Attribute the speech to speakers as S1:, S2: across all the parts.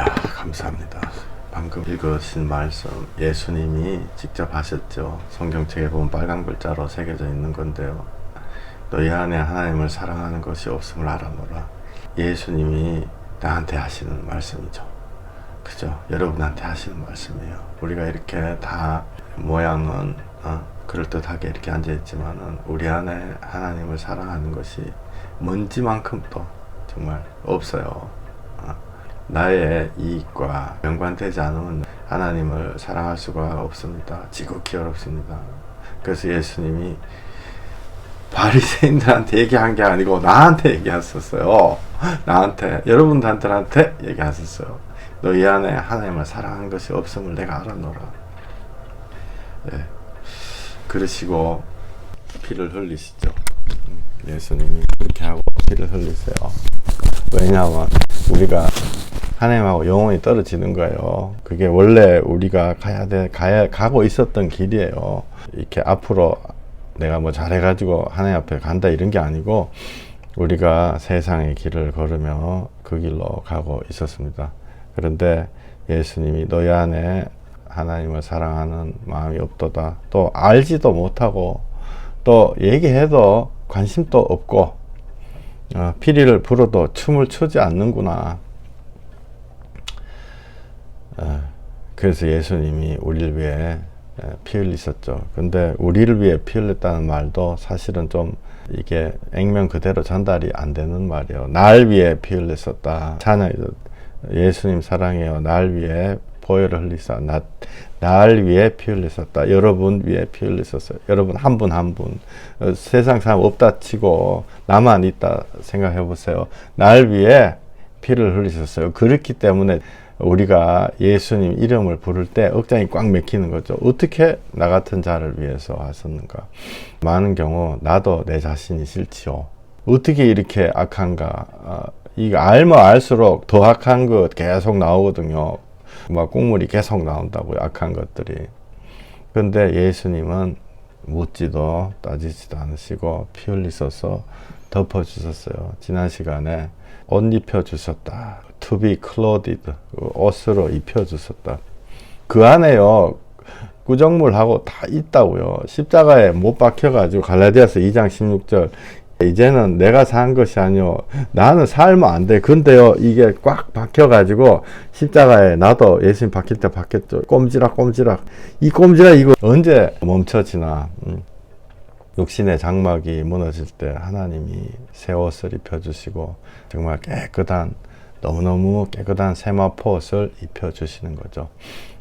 S1: 할렐루야, 감사합니다. 방금 읽으신 말씀 예수님이 직접 하셨죠. 성경책에 보면 빨간 글자로 새겨져 있는 건데요. 너희 안에 하나님을 사랑하는 것이 없음을 알아노라. 예수님이 나한테 하시는 말씀이죠. 그죠? 여러분한테 하시는 말씀이에요. 우리가 이렇게 다 모양은 그럴듯하게 이렇게 앉아있지만은 우리 안에 하나님을 사랑하는 것이 먼지만큼도 정말 없어요. 나의 이익과 연관되지 않으면 하나님을 사랑할 수가 없습니다. 지극히 어렵습니다. 그래서 예수님이 바리새인들한테 얘기한 게 아니고 나한테 얘기하셨어요. 나한테, 여러분들한테 얘기하셨어요. 너희 안에 하나님을 사랑하는 것이 없음을 내가 알아노라. 네. 그러시고 피를 흘리시죠. 예수님이 그렇게 하고 피를 흘리세요. 왜냐하면 우리가 하나님하고 영원히 떨어지는 거예요. 그게 원래 우리가 가고 있었던 길이에요. 이렇게 앞으로 내가 뭐 잘해가지고 하나님 앞에 간다 이런 게 아니고 우리가 세상의 길을 걸으며 그 길로 가고 있었습니다. 그런데 예수님이 너희 안에 하나님을 사랑하는 마음이 없도다. 또 알지도 못하고 또 얘기해도 관심도 없고 피리를 불어도 춤을 추지 않는구나. 그래서 예수님이 우리를 위해 피 흘리셨죠. 근데 우리를 위해 피 흘렸다는 말도 사실은 좀 이게 액면 그대로 전달이 안 되는 말이에요. 날 위해 피 흘렸었다. 예수님 사랑해요. 날 위해 보혈을 흘리사. 날 위해 피 흘렸었다. 여러분 위해 피 흘렸었어요. 여러분 한 분 한 분. 세상 사람 없다 치고 나만 있다 생각해 보세요. 날 위해 피를 흘리셨어요. 그렇기 때문에 우리가 예수님 이름을 부를 때 억장이 꽉 막히는 거죠. 어떻게 나 같은 자를 위해서 하셨는가. 많은 경우 나도 내 자신이 싫지요. 어떻게 이렇게 악한가. 이거 알면 알수록 더 악한 것 계속 나오거든요. 막 국물이 계속 나온다고요. 악한 것들이. 근데 예수님은 묻지도 따지지도 않으시고 피 흘리셔서 덮어주셨어요. 지난 시간에 옷 입혀주셨다. To be clothed. 옷으로 입혀주셨다. 그 안에요. 구정물하고 다 있다고요. 십자가에 못 박혀가지고 갈라디아서 2장 16절 이제는 내가 산 것이 아니요 나는 살면 안 돼. 근데요 이게 꽉 박혀가지고 십자가에 나도 예수님 박힐 때 박혔죠. 꼼지락 이 꼼지락 이거 언제 멈춰지나. 육신의 장막이 무너질 때 하나님이 새 옷을 입혀주시고 정말 깨끗한 너무너무 깨끗한 세마포옷을 입혀주시는 거죠.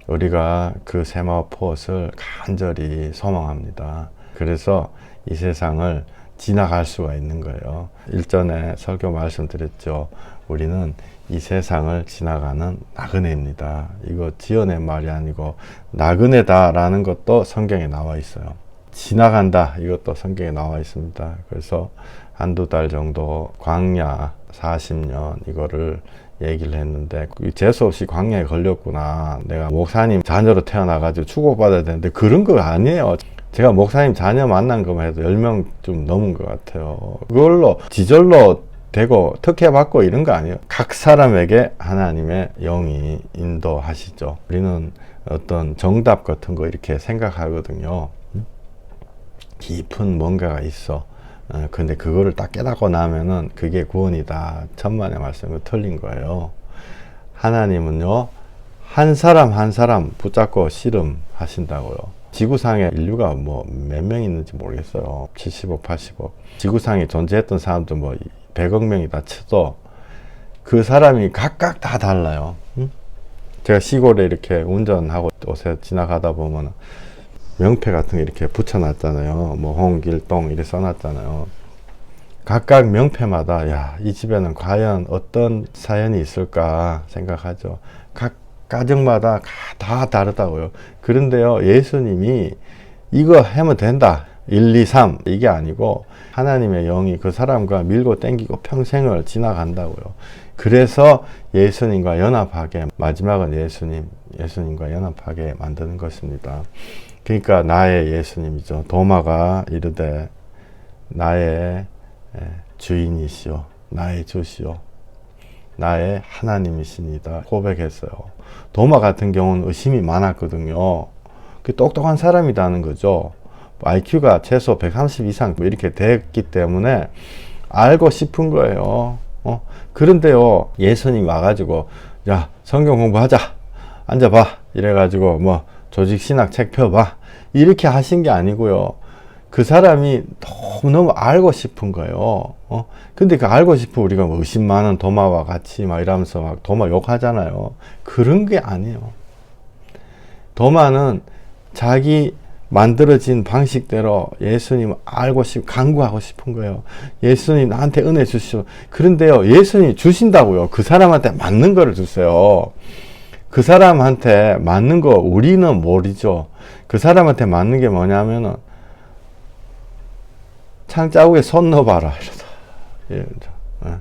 S1: 우리가 그 세마포옷을 간절히 소망합니다. 그래서 이 세상을 지나갈 수가 있는 거예요. 일전에 설교 말씀드렸죠. 우리는 이 세상을 지나가는 나그네입니다. 이거 지어낸 말이 아니고 나그네다라는 것도 성경에 나와 있어요. 지나간다 이것도 성경에 나와 있습니다. 그래서 한두 달 정도 광야 40년 이거를 얘기를 했는데 재수없이 광야에 걸렸구나. 내가 목사님 자녀로 태어나가지고 축복받아야 되는데 그런 거 아니에요. 제가 목사님 자녀 만난 것만 해도 10명 좀 넘은 것 같아요. 그걸로 지절로 되고 특혜받고 이런 거 아니에요. 각 사람에게 하나님의 영이 인도하시죠. 우리는 어떤 정답 같은 거 이렇게 생각하거든요. 깊은 뭔가가 있어. 근데 그거를 딱 깨닫고 나면은 그게 구원이다. 천만의 말씀이 틀린 거예요. 하나님은요, 한 사람 한 사람 붙잡고 씨름하신다고요. 지구상에 인류가 뭐 몇 명 있는지 모르겠어요. 70억, 80억. 지구상에 존재했던 사람도 뭐 100억 명이다 쳐도 그 사람이 각각 다 달라요. 제가 시골에 이렇게 운전하고 옷에 지나가다 보면 명패 같은 게 이렇게 붙여놨잖아요. 뭐 홍길동 이렇게 써놨잖아요. 각각 명패마다 야, 이 집에는 과연 어떤 사연이 있을까 생각하죠. 각 가정마다 다 다르다고요. 그런데요, 예수님이 이거 하면 된다. 1, 2, 3 이게 아니고 하나님의 영이 그 사람과 밀고 땡기고 평생을 지나간다고요. 그래서 예수님과 연합하게, 마지막은 예수님과 연합하게 만드는 것입니다. 그러니까 나의 예수님이죠. 도마가 이르되 나의 주인이시오, 나의 주시오. 나의 하나님이십니다 고백했어요. 도마 같은 경우는 의심이 많았거든요. 그 똑똑한 사람이라는 거죠. IQ가 최소 130 이상 이렇게 됐기 때문에 알고 싶은 거예요. 그런데요, 예수님 와가지고, 야, 성경 공부하자. 앉아봐. 이래가지고, 뭐, 조직신학 책 펴봐. 이렇게 하신 게 아니고요. 그 사람이 너무너무 알고 싶은 거예요. 근데 그 알고 싶은 우리가 뭐 의심 많은 도마와 같이 막 이러면서 막 도마 욕하잖아요. 그런 게 아니에요. 도마는 자기 만들어진 방식대로 예수님 알고 간구하고 싶은 거예요. 예수님 나한테 은혜 주시오. 그런데요, 예수님 주신다고요. 그 사람한테 맞는 거를 주세요. 그 사람한테 맞는 거 우리는 모르죠. 그 사람한테 맞는 게 뭐냐면은 창자국에 손 넣어봐라 이러다.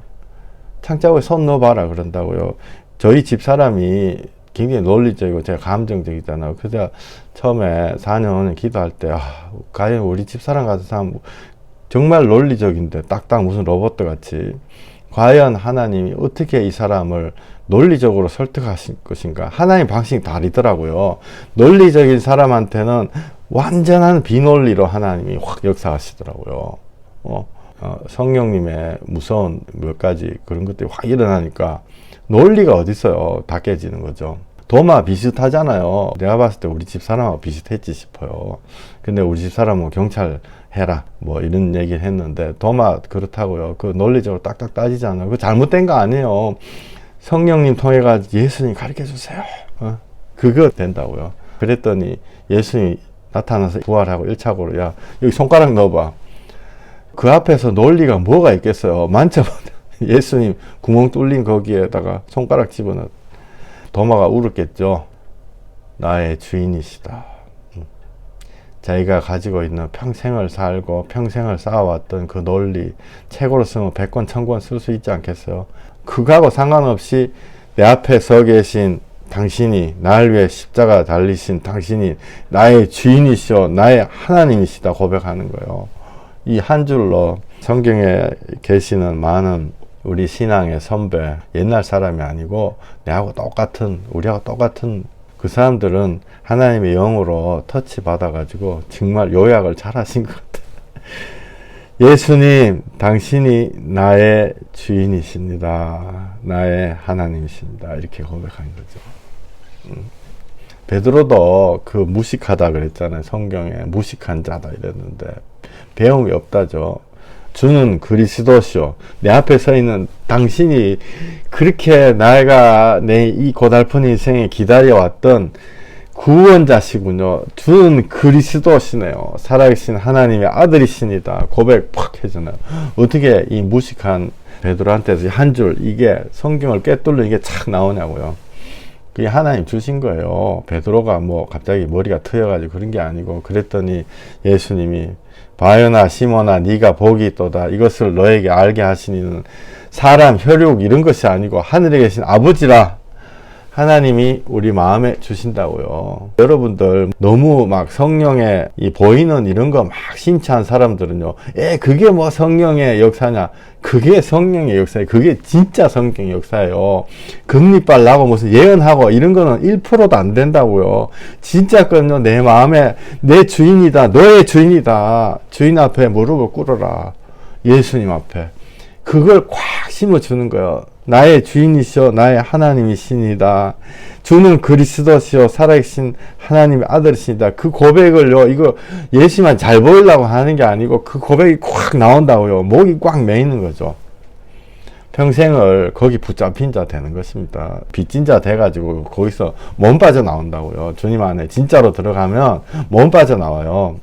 S1: 창자국에 손 넣어봐라 그런다고요. 저희 집사람이 굉장히 논리적이고 제가 감정적이잖아요. 그래서 처음에 4년 기도할 때 과연 우리 집사람 같은 사람 정말 논리적인데 딱딱 무슨 로봇 같이 과연 하나님이 어떻게 이 사람을 논리적으로 설득하실 것인가. 하나님 방식이 다르더라고요. 논리적인 사람한테는 완전한 비논리로 하나님이 확 역사하시더라고요. 성령님의 무서운 몇 가지 그런 것들이 확 일어나니까 논리가 어디 있어요. 다 깨지는 거죠. 도마 비슷하잖아요. 내가 봤을 때 우리 집 사람하고 비슷했지 싶어요. 근데 우리 집 사람은 경찰 해라 뭐 이런 얘기를 했는데 도마 그렇다고요. 그 논리적으로 딱딱 따지잖아요. 그 잘못된 거 아니에요. 성령님 통해 가지고 예수님 가르쳐 주세요. 그거 된다고요. 그랬더니 예수님이 나타나서 부활하고 1차적으로 야 여기 손가락 넣어봐. 그 앞에서 논리가 뭐가 있겠어요. 만져봐. 예수님 구멍 뚫린 거기에다가 손가락 집어넣어. 도마가 울었겠죠. 나의 주인이시다. 자기가 가지고 있는 평생을 살고 평생을 쌓아왔던 그 논리 책으로 쓰면 100권 1000권 쓸 수 있지 않겠어요. 그거하고 상관없이 내 앞에 서 계신 당신이 나를 위해 십자가 달리신 당신이 나의 주인이시오 나의 하나님이시다 고백하는 거예요. 이 한 줄로 성경에 계시는 많은 우리 신앙의 선배 옛날 사람이 아니고 내하고 똑같은 우리하고 똑같은 그 사람들은 하나님의 영으로 터치 받아가지고 정말 요약을 잘 하신 것 같아요. 예수님 당신이 나의 주인이십니다. 나의 하나님이십니다. 이렇게 고백한 거죠. 베드로도 그 무식하다 그랬잖아요. 성경에 무식한 자다 이랬는데 배움이 없다죠. 주는 그리스도시오. 내 앞에 서 있는 당신이 그렇게 내가 내 이 고달픈 인생에 기다려왔던 구원자시군요. 주는 그리스도시네요. 살아계신 하나님의 아들이십니다. 고백 팍 해주네요. 어떻게 이 무식한 베드로한테서 한 줄 이게 성경을 꿰뚫는 이게 착 나오냐고요. 그게 하나님 주신 거예요. 베드로가 뭐 갑자기 머리가 트여가지고 그런 게 아니고 그랬더니 예수님이 바요나 시몬아 네가 복이 있도다. 이것을 너에게 알게 하시니는 사람 혈육 이런 것이 아니고 하늘에 계신 아버지라. 하나님이 우리 마음에 주신다고요. 여러분들 너무 막 성령의 이 보이는 이런 거 막 심취한 사람들은요. 그게 뭐 성령의 역사냐. 그게 성령의 역사예요. 그게 진짜 성경의 역사예요. 금리빨 나고 무슨 예언하고 이런 거는 1%도 안 된다고요. 진짜 건요. 내 마음에 내 주인이다. 너의 주인이다. 주인 앞에 무릎을 꿇어라. 예수님 앞에. 그걸 꽉 심어주는 거예요. 나의 주인이시오 나의 하나님이시니다. 주는 그리스도시오 살아계신 하나님의 아들이시니다. 그 고백을요 이거 예수만 잘 보이려고 하는 게 아니고 그 고백이 꽉 나온다고요. 목이 꽉 메이는 거죠. 평생을 거기 붙잡힌 자 되는 것입니다. 빚진 자 돼가지고 거기서 몸 빠져나온다고요. 주님 안에 진짜로 들어가면 몸 빠져나와요.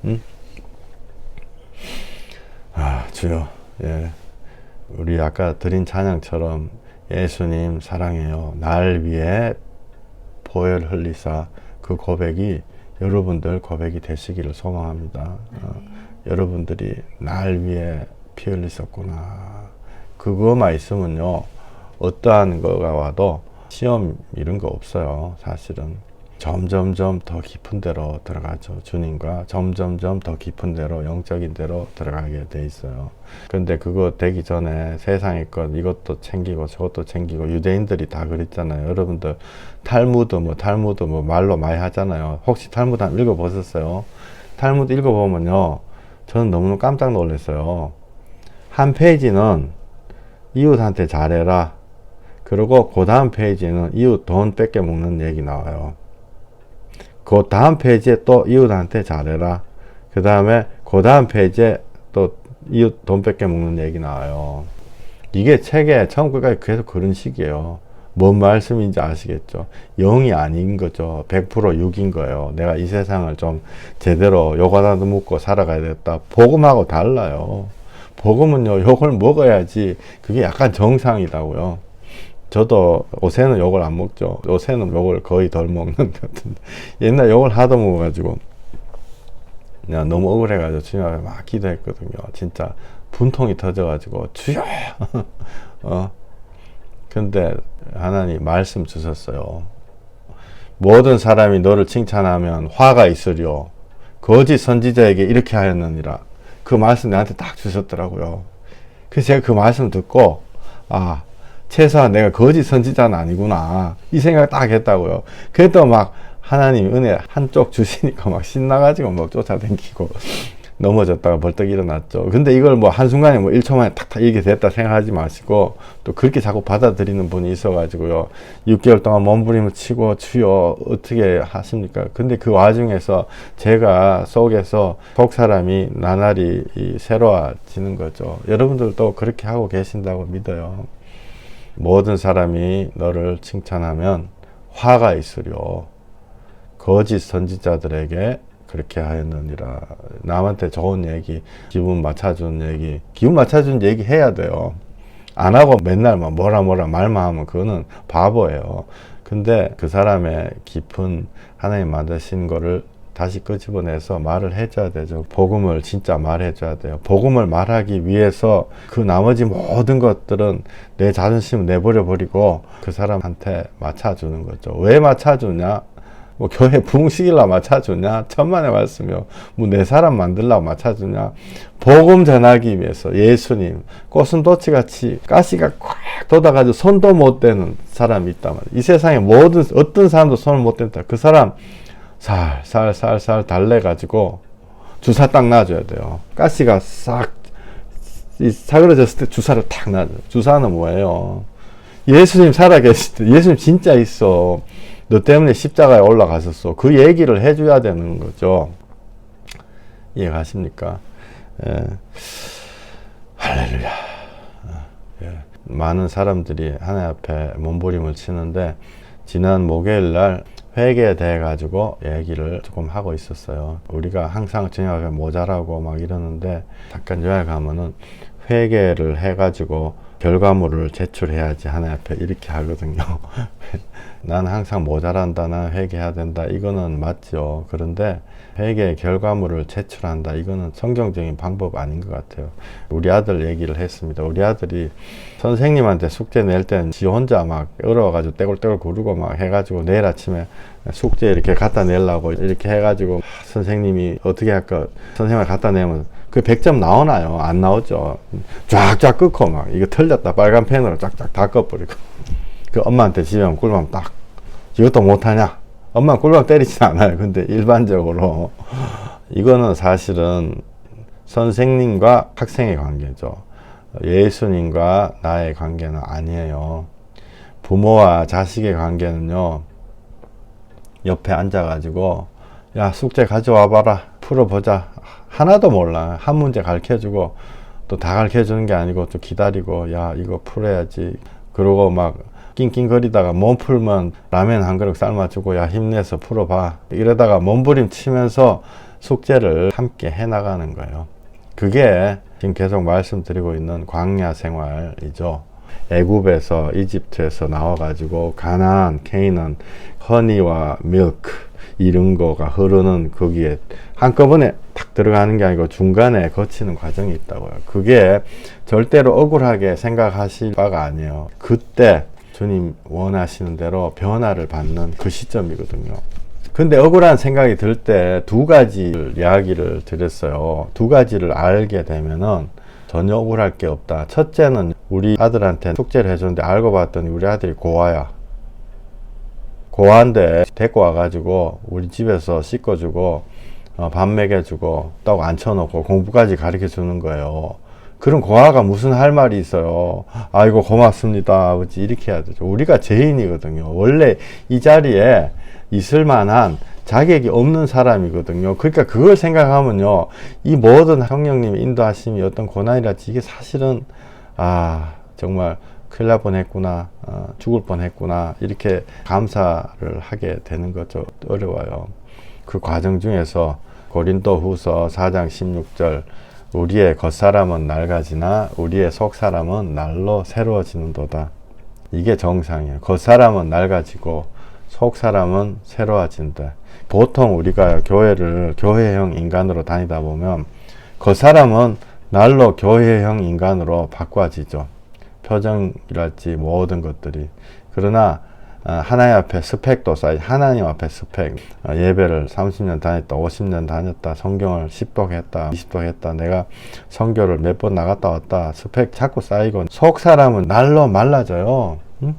S1: 주여 예. 우리 아까 드린 찬양처럼 예수님 사랑해요. 날 위해 보혈 흘리사 그 고백이 여러분들 고백이 되시기를 소망합니다. 여러분들이 날 위해 피 흘리셨구나. 그거만 있으면요. 어떠한 거가 와도 시험 이런 거 없어요. 사실은. 점점점 더 깊은 데로 들어가죠. 주님과 점점점 더 깊은 데로, 영적인 데로 들어가게 돼 있어요. 근데 그거 되기 전에 세상의 것 이것도 챙기고 저것도 챙기고, 유대인들이 다 그랬잖아요. 여러분들 탈무드 뭐 말로 많이 하잖아요. 혹시 탈무드 한번 읽어보셨어요? 탈무드 읽어보면요, 저는 너무 깜짝 놀랐어요. 한 페이지는 이웃한테 잘해라, 그리고 그 다음 페이지는 이웃 돈 뺏겨 먹는 얘기 나와요. 그 다음 페이지에 또 이웃한테 잘해라, 그 다음에 그 다음 페이지에 또 이웃 돈 뺏겨 먹는 얘기 나와요. 이게 책에 처음까지 계속 그런 식이에요. 뭔 말씀인지 아시겠죠? 0이 아닌 거죠. 100% 6인 거예요. 내가 이 세상을 좀 제대로 욕 하나 묻고 살아가야 겠다. 복음하고 달라요. 복음은요, 욕을 먹어야지 그게 약간 정상이라고요. 저도 요새는 욕을 안 먹죠. 요새는 욕을 거의 덜 먹는 것 같은데, 옛날 욕을 하도 먹어가지고 그냥 너무 억울해가지고 주님 앞에 막 기도했거든요. 진짜 분통이 터져가지고 주여 근데 하나님 말씀 주셨어요. 모든 사람이 너를 칭찬하면 화가 있으리요, 거짓 선지자에게 이렇게 하였느니라. 그 말씀 나한테 딱 주셨더라고요. 그래서 제가 그 말씀 듣고, 아, 최소한 내가 거짓 선지자는 아니구나, 이 생각 딱 했다고요. 그래도 막 하나님 은혜 한쪽 주시니까 막 신나가지고 막 쫓아다니고 넘어졌다가 벌떡 일어났죠. 근데 이걸 뭐 한순간에 뭐 1초 만에 탁탁 이렇게 됐다 생각하지 마시고, 또 그렇게 자꾸 받아들이는 분이 있어가지고요, 6개월 동안 몸부림을 치고 주여 어떻게 하십니까? 근데 그 와중에서 제가 속에서 속 사람이 나날이 새로워지는 거죠. 여러분들도 그렇게 하고 계신다고 믿어요. 모든 사람이 너를 칭찬하면 화가 있으려, 거짓 선지자들에게 그렇게 하였느니라. 남한테 좋은 얘기, 기분 맞춰주는 얘기, 기분 맞춰주는 얘기 해야 돼요. 안 하고 맨날 막 뭐라 말만 하면 그거는 바보예요. 근데 그 사람의 깊은 하나님 만드신 거를 다시 끄집어내서 말을 해줘야 되죠. 복음을 진짜 말해줘야 돼요. 복음을 말하기 위해서 그 나머지 모든 것들은 내 자존심을 내버려 버리고 그 사람한테 맞춰주는 거죠. 왜 맞춰주냐? 뭐 교회 부흥시키려고 맞춰주냐? 천만의 말씀이요. 뭐 내 사람 만들려고 맞춰주냐? 복음 전하기 위해서. 예수님 꽃순도치 같이 가시가 꽉 돋아가지고 손도 못 대는 사람이 있단 말이에요. 이 세상에 모든 어떤 사람도 손을 못 댄다. 그 사람 살살 달래가지고 주사 딱 놔줘야 돼요. 가시가 싹 사그러졌을 때 주사를 탁 놔줘요. 주사는 뭐예요? 예수님 살아계실 때, 예수님 진짜 있어, 너 때문에 십자가에 올라가셨어, 그 얘기를 해줘야 되는 거죠. 이해가십니까? 예. 할렐루야. 예. 많은 사람들이 하나님 앞에 몸부림을 치는데, 지난 목요일날 회개에 대해 가지고 얘기를 조금 하고 있었어요. 우리가 항상 주님 앞에 모자라고 막 이러는데, 잠깐 요약하면은 회개를 해가지고 결과물을 제출해야지 하나님 앞에 이렇게 하거든요. 난 항상 모자란다, 난 회개해야 된다, 이거는 맞죠. 그런데 회개의 결과물을 제출한다, 이거는 성경적인 방법 아닌 것 같아요. 우리 아들 얘기를 했습니다. 우리 아들이 선생님한테 숙제 낼 때는 지 혼자 막 얼어가지고 떼굴떼굴 구르고 막 해가지고 내일 아침에 숙제 이렇게 갖다 내려고 이렇게 해가지고, 선생님이 어떻게 할까, 선생님한테 갖다 내면 그 100점 나오나요? 안 나오죠. 쫙쫙 끄고 막 이거 틀렸다 빨간 펜으로 쫙쫙 다 꺼버리고, 그 엄마한테 집에 오면 꿀밤 딱, 이것도 못하냐? 엄마 꿀밤 때리진 않아요. 근데 일반적으로 이거는 사실은 선생님과 학생의 관계죠. 예수님과 나의 관계는 아니에요. 부모와 자식의 관계는요, 옆에 앉아가지고 야 숙제 가져와 봐라, 풀어보자, 하나도 몰라. 한 문제 가르쳐주고 또 다 가르쳐주는 게 아니고 또 기다리고, 야 이거 풀어야지, 그러고 막 낑낑거리다가 못 풀면 라면 한 그릇 삶아주고, 야 힘내서 풀어봐, 이러다가 몸부림 치면서 숙제를 함께 해나가는 거예요. 그게 지금 계속 말씀드리고 있는 광야 생활이죠. 애굽에서, 이집트에서 나와가지고 가나안, 케이난, 허니와 밀크 이런 거가 흐르는 거기에 한꺼번에 탁 들어가는 게 아니고 중간에 거치는 과정이 있다고요. 그게 절대로 억울하게 생각하실 바가 아니에요. 그때 주님 원하시는 대로 변화를 받는 그 시점이거든요. 근데 억울한 생각이 들 때 두 가지 이야기를 드렸어요. 두 가지를 알게 되면은 전혀 억울할 게 없다. 첫째는 우리 아들한테 숙제를 해줬는데 알고 봤더니 우리 아들이 고아야. 고아인데 데리고 와가지고 우리 집에서 씻어주고 밥 먹여주고 떡 앉혀놓고 공부까지 가르쳐 주는 거예요. 그럼 고아가 무슨 할 말이 있어요. 아이고 고맙습니다 아버지 이렇게 해야 되죠. 우리가 죄인이거든요. 원래 이 자리에 있을 만한 자격이 없는 사람이거든요. 그러니까 그걸 생각하면요, 이 모든 성령님의 인도하심이 어떤 고난이랄지 이게 사실은 정말 큰일 날 뻔했구나, 죽을 뻔했구나 이렇게 감사를 하게 되는 거죠. 어려워요. 그 과정 중에서 고린도후서 4장 16절 우리의 겉사람은 낡아지나 우리의 속사람은 날로 새로워지는도다. 이게 정상이에요. 겉사람은 낡아지고 속사람은 새로워진다. 보통 우리가 교회형 인간으로 다니다 보면 겉사람은 날로 교회형 인간으로 바꿔지죠. 표정이랄지 모든 것들이. 그러나 하나님 앞에 스펙도 쌓이, 하나님 앞에 스펙, 예배를 30년 다녔다, 50년 다녔다, 성경을 10독 했다, 20독 했다, 내가 선교를 몇 번 나갔다 왔다, 스펙 자꾸 쌓이고, 속 사람은 날로 말라져요. 응?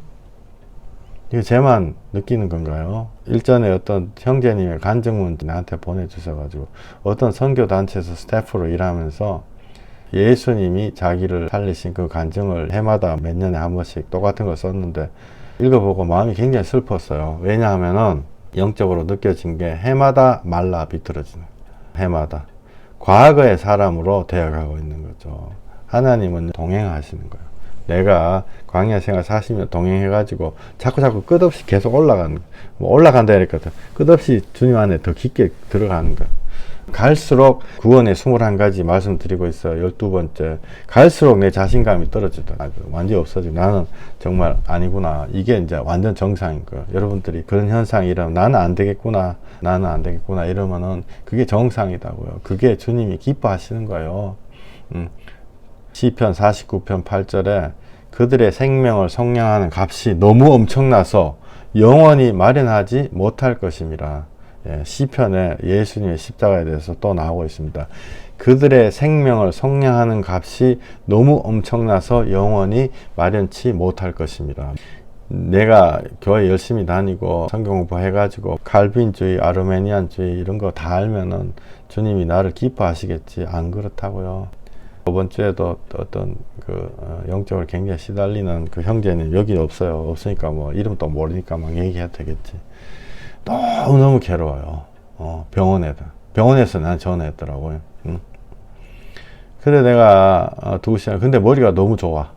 S1: 이거 제만 느끼는 건가요? 일전에 어떤 형제님의 간증문 나한테 보내주셔가지고, 어떤 선교단체에서 스태프로 일하면서 예수님이 자기를 살리신 그 간증을 해마다 몇 년에 한 번씩 똑같은 걸 썼는데, 읽어보고 마음이 굉장히 슬펐어요. 왜냐하면은 영적으로 느껴진 게 해마다 말라 비틀어지는 거예요. 해마다 과거의 사람으로 되어가고 있는 거죠. 하나님은 동행하시는 거예요. 내가 광야 생활 40년 동행해가지고 자꾸 끝없이 계속 올라가는 거예요. 뭐 올라간다 이랬거든. 끝없이 주님 안에 더 깊게 들어가는 거예요. 갈수록 구원의 21가지 말씀드리고 있어요. 12번째. 갈수록 내 자신감이 떨어지더라. 완전히 없어지고 나는 정말 아니구나. 이게 이제 완전 정상인 거예요. 여러분들이 그런 현상이 일어나면 나는 안 되겠구나. 나는 안 되겠구나. 이러면은 그게 정상이다고요. 그게 주님이 기뻐하시는 거예요. 시편 49편 8절에 그들의 생명을 속량하는 값이 너무 엄청나서 영원히 마련하지 못할 것임이라. 시편에 예수님의 십자가에 대해서 또 나오고 있습니다. 그들의 생명을 속량하는 값이 너무 엄청나서 영원히 마련치 못할 것입니다. 내가 교회 열심히 다니고 성경 공부해가지고 칼빈주의, 아르메니안주의 이런 거 다 알면은 주님이 나를 기뻐하시겠지. 안 그렇다고요. 이번 주에도 어떤 영적으로 굉장히 시달리는 그 형제님 여기 없어요. 없으니까 뭐 이름도 모르니까 막 얘기해야 되겠지. 너무 괴로워요. 병원에서 난 전화했더라고요. 근데 내가 2시간, 근데 머리가 너무 좋아.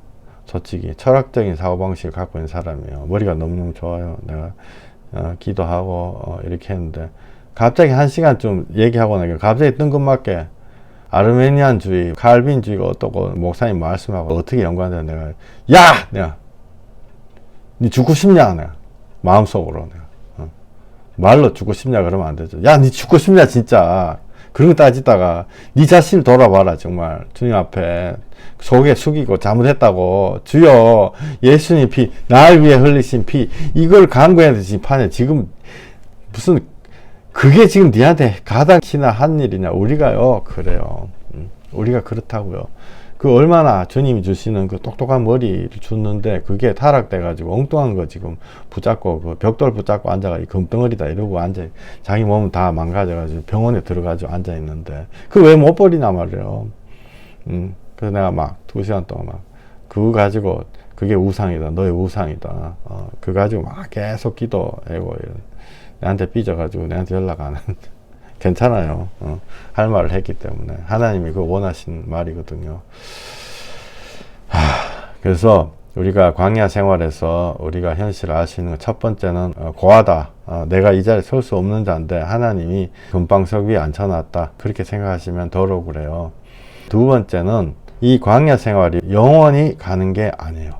S1: 솔직히 철학적인 사고방식을 갖고 있는 사람이에요. 머리가 너무너무 좋아요. 내가 기도하고 이렇게 했는데 갑자기 1시간 좀 얘기하고 나니까 갑자기 뜬금맞게 아르메니안주의, 칼빈주의가 어떻고 목사님 말씀하고 어떻게 연관되는 내가 니 죽고 싶냐? 내가 마음속으로 내가 말로 죽고 싶냐 그러면 안 되죠. 야, 니 죽고 싶냐 진짜. 그런 거 따지다가 니 자신을 돌아봐라. 정말 주님 앞에 속에 숙이고 잘못했다고. 주여 예수님 피, 날 위해 흘리신 피, 이걸 간구해야 되지. 판에 지금 무슨 그게 지금 니한테 가당키나 한 일이냐. 우리가요 그래요. 우리가 그렇다고요. 그 얼마나 주님이 주시는 그 똑똑한 머리를 줬는데 그게 타락돼 가지고 엉뚱한 거 지금 붙잡고 그 벽돌 붙잡고 앉아가 금덩어리다 이러고 앉아, 자기 몸은 다 망가져 가지고 병원에 들어가지고 앉아 있는데 그 왜 못 버리나 말이에요. 그래서 내가 막 2시간 동안 막 그거 가지고 그게 우상이다, 너의 우상이다, 그거 가지고 막 계속 기도하고 내한테 삐져가지고 내한테 연락 안 하는데 괜찮아요. 할 말을 했기 때문에 하나님이 그거 원하신 말이거든요. 그래서 우리가 광야 생활에서 우리가 현실을 알 수 있는 첫 번째는 고하다. 내가 이 자리에 설 수 없는 자인데 하나님이 금방석 위에 앉혀놨다. 그렇게 생각하시면 덜 억울해요. 두 번째는 이 광야 생활이 영원히 가는 게 아니에요.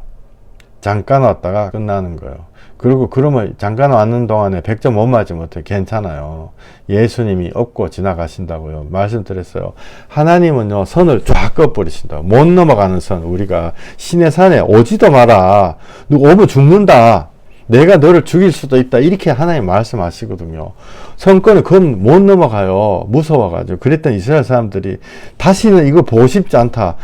S1: 잠깐 왔다가 끝나는 거예요. 그리고 그러면 잠깐 왔는 동안에 100점 못 맞으면 어떻게 괜찮아요. 예수님이 업고 지나가신다고요. 말씀드렸어요. 하나님은요 선을 쫙 꺼버리신다. 못 넘어가는 선. 우리가 시내산에 오지도 마라. 누가 오면 죽는다. 내가 너를 죽일 수도 있다. 이렇게 하나님 말씀하시거든요. 성권은 그건 못 넘어가요. 무서워가지고. 그랬던 이스라엘 사람들이 다시는 이거 보고 싶지 않다.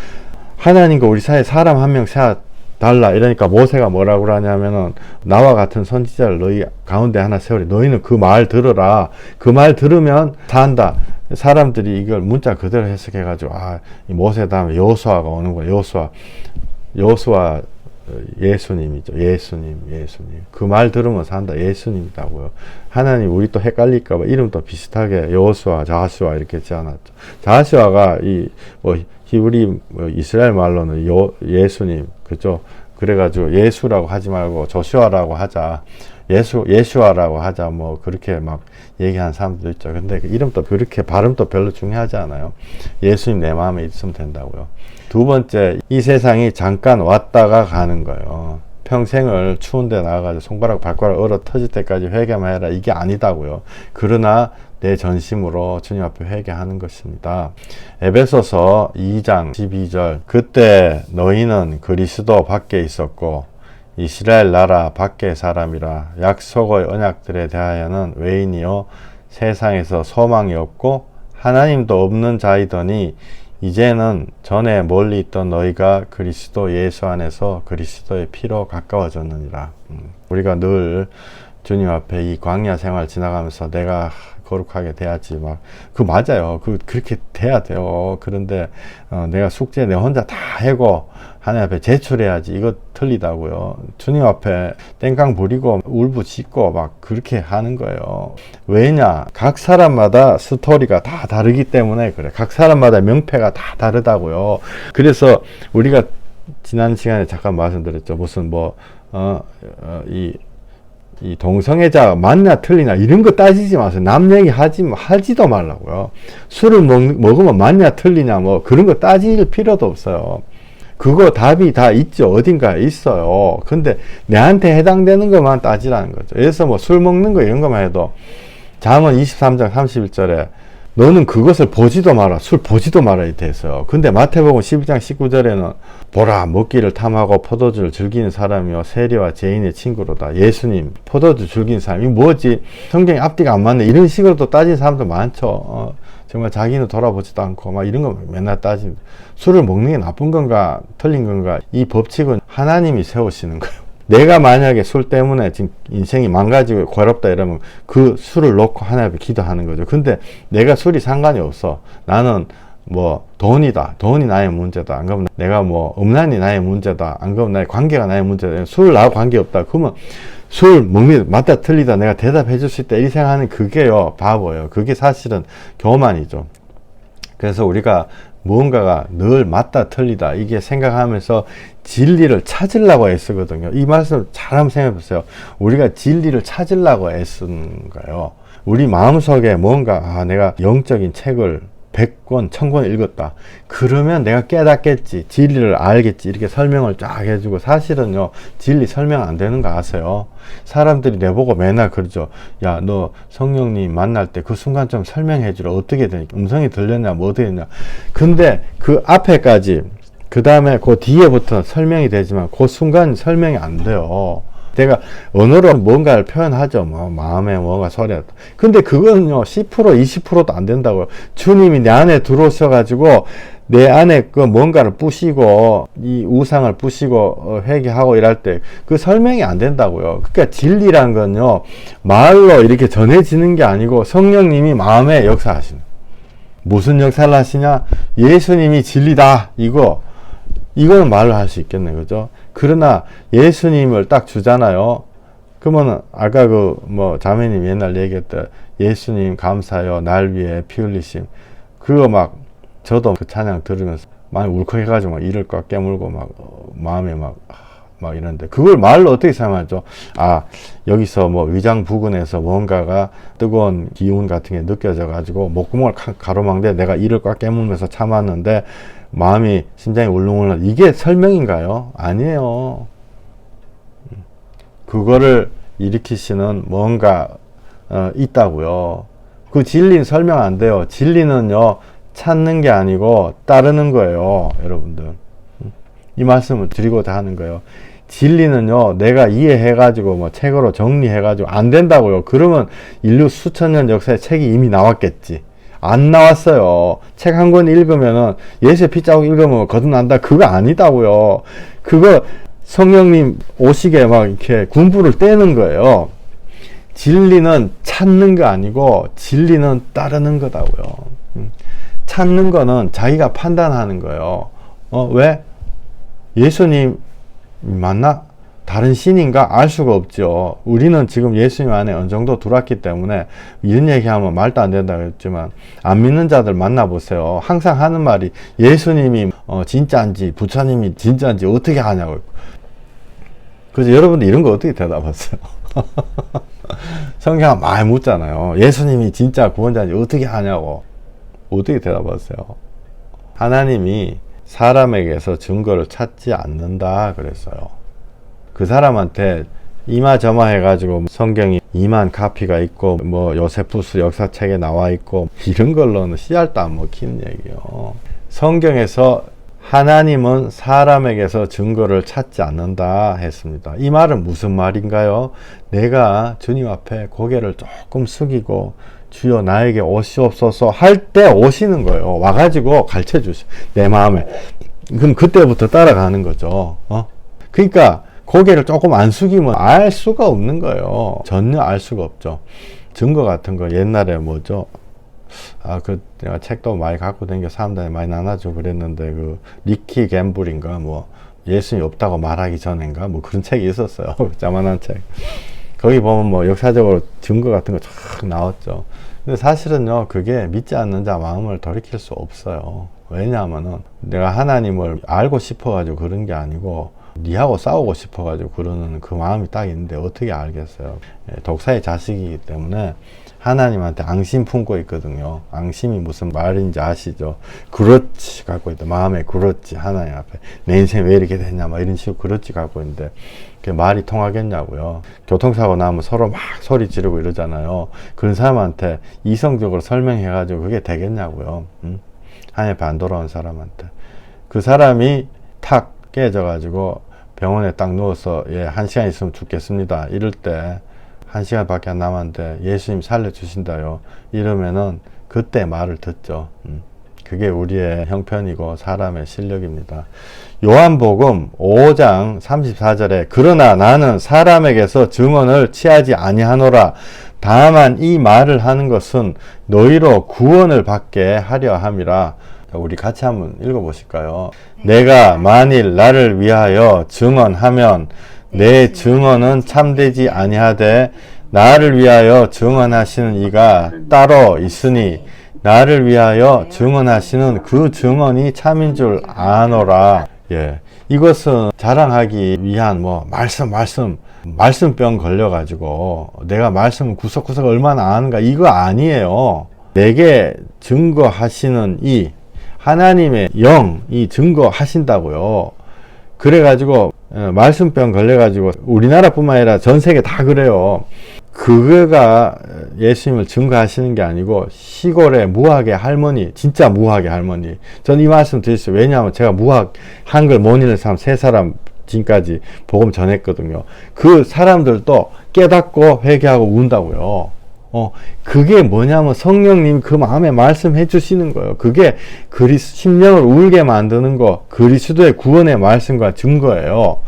S1: 하나님과 우리 사이에 사람 한 명 세워 달라. 이러니까 모세가 뭐라고 하냐면은 나와 같은 선지자를 너희 가운데 하나 세우리. 너희는 그 말 들어라. 그 말 들으면 산다. 사람들이 이걸 문자 그대로 해석해가지고 이 모세 다음에 여호수아가 오는 거야. 여호수아 예수님이죠. 예수님. 그 말 들으면 산다. 예수님이라고요. 하나님 우리 또 헷갈릴까봐 이름도 비슷하게 여호수아, 자하수아 이렇게 지어놨죠. 자하수아가 히브리 이스라엘 말로는 예수님, 그죠? 그래가지고 예수라고 하지 말고 조슈아라고 하자. 예수아라고 하자. 뭐 그렇게 막 얘기하는 사람들도 있죠. 근데 그 이름도 그렇게 발음도 별로 중요하지 않아요. 예수님 내 마음에 있으면 된다고요. 두 번째, 이 세상이 잠깐 왔다가 가는 거예요. 평생을 추운 데 나가가지고 손가락 발가락 얼어 터질 때까지 회개만 해라. 이게 아니다고요. 그러나 내 전심으로 주님 앞에 회개하는 것입니다. 에베소서 2장 12절, 그때 너희는 그리스도 밖에 있었고 이스라엘 나라 밖의 사람이라. 약속의 언약들에 대하여는 외인이요 세상에서 소망이 없고 하나님도 없는 자이더니 이제는 전에 멀리 있던 너희가 그리스도 예수 안에서 그리스도의 피로 가까워졌느니라. 우리가 늘 주님 앞에 이 광야 생활 지나가면서 내가 거룩하게 돼야지 맞아요. 그렇게 돼야 돼요. 그런데 내가 숙제 내 혼자 다 해고 하나님 앞에 제출해야지. 이거 틀리다고요. 주님 앞에 땡깡 부리고 울부짖고 그렇게 하는 거예요. 왜냐? 각 사람마다 스토리가 다 다르기 때문에 그래. 각 사람마다 명패가 다 다르다고요. 그래서 우리가 지난 시간에 잠깐 말씀드렸죠. 무슨 이 동성애자 맞냐 틀리냐 이런 거 따지지 마세요. 남 얘기 하지도 말라고요. 술을 먹으면 맞냐 틀리냐 그런 거 따질 필요도 없어요. 그거 답이 다 있죠. 어딘가에 있어요. 근데 내한테 해당되는 것만 따지라는 거죠. 그래서 술 먹는 거 이런 것만 해도 잠언 23장 31절에 너는 그것을 보지도 마라. 술 보지도 마라 이렇게 했어요. 근데 마태복음 12장 19절에는 보라 먹기를 탐하고 포도주를 즐기는 사람이요 세리와 죄인의 친구로다. 예수님 포도주 즐기는 사람이 뭐지? 성경이 앞뒤가 안 맞네. 이런 식으로 또 따지는 사람도 많죠. 정말 자기는 돌아보지도 않고 이런 거 맨날 따지는. 술을 먹는 게 나쁜 건가 틀린 건가? 이 법칙은 하나님이 세우시는 거예요. 내가 만약에 술 때문에 지금 인생이 망가지고 괴롭다 이러면 그 술을 놓고 하나님 앞에 기도하는 거죠. 근데 내가 술이 상관이 없어. 나는 돈이다. 돈이 나의 문제다. 안 그러면 내가 음란이 나의 문제다. 안 그러면 나의 관계가 나의 문제다. 술 나하고 관계없다. 그러면 술 먹는 맞다 틀리다 내가 대답해 줄 수 있다. 이 생각하는 그게요. 바보예요. 그게 사실은 교만이죠. 그래서 우리가 무언가가 늘 맞다 틀리다 이게 생각하면서 진리를 찾으려고 애쓰거든요. 이 말씀 잘 한번 생각해 보세요. 우리가 진리를 찾으려고 애쓰는 거예요. 우리 마음속에 뭔가 내가 영적인 책을 100권, 1000권 읽었다. 그러면 내가 깨닫겠지. 진리를 알겠지. 이렇게 설명을 쫙 해주고 사실은요. 진리 설명 안 되는 거 아세요? 사람들이 내보고 맨날 그러죠. 야, 너 성령님 만날 때 그 순간 좀 설명해 주라. 어떻게 되니까 음성이 들렸냐 어떻게 됐냐. 근데 그 앞에까지 그 다음에 그 뒤에부터 설명이 되지만 그 순간 설명이 안 돼요. 내가 언어로 뭔가를 표현하죠. 마음에 뭔가 소리가. 근데 그거는요, 10%, 20%도 안 된다고요. 주님이 내 안에 들어오셔가지고, 내 안에 그 뭔가를 부시고, 이 우상을 부시고, 회개하고 이럴 때, 그 설명이 안 된다고요. 그러니까 진리란 건요, 말로 이렇게 전해지는 게 아니고, 성령님이 마음에 역사하시는. 무슨 역사를 하시냐? 예수님이 진리다. 이거는 말로 할 수 있겠네. 그죠? 그러나 예수님을 딱 주잖아요. 그러면 아까 자매님 옛날 얘기했던 예수님 감사요 날 위해 피 흘리심. 그거 저도 그 찬양 들으면서 많이 울컥해가지고 이를 꽉 깨물고 마음에 이런데 그걸 말로 어떻게 사용하죠? 여기서 위장 부근에서 뭔가가 뜨거운 기운 같은 게 느껴져 가지고 목구멍을 가로막는데 내가 이를 꽉 깨물면서 참았는데 마음이 심장이 울렁울렁. 이게 설명인가요? 아니에요. 그거를 일으키시는 뭔가 있다고요. 그 진리는 설명 안 돼요. 진리는요 찾는 게 아니고 따르는 거예요. 여러분들 이 말씀을 드리고자 하는 거예요. 진리는요, 내가 이해해가지고 뭐 책으로 정리해가지고 안 된다고요. 그러면 인류 수천 년 역사에 책이 이미 나왔겠지. 안 나왔어요. 책 한 권 읽으면은 예수의 핏자국 읽으면 거듭난다. 그거 아니다고요. 그거 성령님 오시게 막 이렇게 군부를 떼는 거예요. 진리는 찾는 거 아니고 진리는 따르는 거다고요. 찾는 거는 자기가 판단하는 거예요. 왜? 예수님 맞나? 다른 신인가? 알 수가 없죠. 우리는 지금 예수님 안에 어느 정도 들어왔기 때문에 이런 얘기하면 말도 안 된다고 했지만 안 믿는 자들 만나보세요. 항상 하는 말이 예수님이 진짜인지 부처님이 진짜인지 어떻게 하냐고. 그래서 여러분들 이런 거 어떻게 대답하세요? 성경 많이 묻잖아요. 예수님이 진짜 구원자인지 어떻게 하냐고. 어떻게 대답하세요? 하나님이 사람에게서 증거를 찾지 않는다 그랬어요. 그 사람한테 이마저마 해가지고 성경이 2만 카피가 있고 뭐 요세푸스 역사책에 나와 있고 이런 걸로는 씨알도 안 먹히는 얘기예요. 성경에서 하나님은 사람에게서 증거를 찾지 않는다 했습니다. 이 말은 무슨 말인가요? 내가 주님 앞에 고개를 조금 숙이고 주여 나에게 오시옵소서 할 때 오시는 거예요. 와가지고 가르쳐 주시 내 마음에. 그럼 그때부터 따라가는 거죠. 그러니까 고개를 조금 안 숙이면 알 수가 없는 거예요. 전혀 알 수가 없죠. 증거 같은 거 옛날에 뭐죠? 내가 책도 많이 갖고 다니까 사람들이 많이 나눠주고 그랬는데, 리키 갬블인가, 예수님이 없다고 말하기 전인가, 그런 책이 있었어요. 자만한 책. 거기 보면 역사적으로 증거 같은 거 쫙 나왔죠. 근데 사실은요, 그게 믿지 않는 자 마음을 돌이킬 수 없어요. 왜냐하면은 내가 하나님을 알고 싶어가지고 그런 게 아니고, 니하고 싸우고 싶어가지고 그러는 그 마음이 딱 있는데 어떻게 알겠어요. 독사의 자식이기 때문에 하나님한테 앙심 품고 있거든요. 앙심이 무슨 말인지 아시죠? 그렇지 갖고 있다. 마음에 그렇지 하나님 앞에 내 인생 왜 이렇게 됐냐 이런 식으로 그렇지 갖고 있는데 그게 말이 통하겠냐고요. 교통사고 나면 서로 막 소리 지르고 이러잖아요. 그런 사람한테 이성적으로 설명해가지고 그게 되겠냐고요. 하나님 앞에 안 돌아온 사람한테. 그 사람이 탁 깨져가지고 병원에 딱 누워서 1시간 있으면 죽겠습니다. 이럴 때 1시간밖에 안 남았는데 예수님 살려주신다요. 이러면은 그때 말을 듣죠. 그게 우리의 형편이고 사람의 실력입니다. 요한복음 5장 34절에 그러나 나는 사람에게서 증언을 취하지 아니하노라. 다만 이 말을 하는 것은 너희로 구원을 받게 하려 함이라. 우리 같이 한번 읽어보실까요? 내가 만일 나를 위하여 증언하면 내 증언은 참되지 아니하되 나를 위하여 증언하시는 이가 따로 있으니 나를 위하여 증언하시는 그 증언이 참인 줄 아노라. 이것은 자랑하기 위한 말씀병 걸려가지고 내가 말씀 구석구석 얼마나 아는가 이거 아니에요. 내게 증거하시는 이 하나님의 영이 증거하신다고요. 그래가지고 말씀병 걸려가지고 우리나라뿐만 아니라 전 세계 다 그래요. 그거가 예수님을 증거하시는 게 아니고 시골의 무학의 할머니, 진짜 무학의 할머니. 전 이 말씀 드렸어요. 왜냐하면 제가 무학 한글 못 읽는 사람 3사람 지금까지 복음 전했거든요. 그 사람들도 깨닫고 회개하고 운다고요. 그게 뭐냐면 성령님 그 마음에 말씀해 주시는 거예요. 그게 심령을 울게 만드는 거, 그리스도의 구원의 말씀과 증거예요.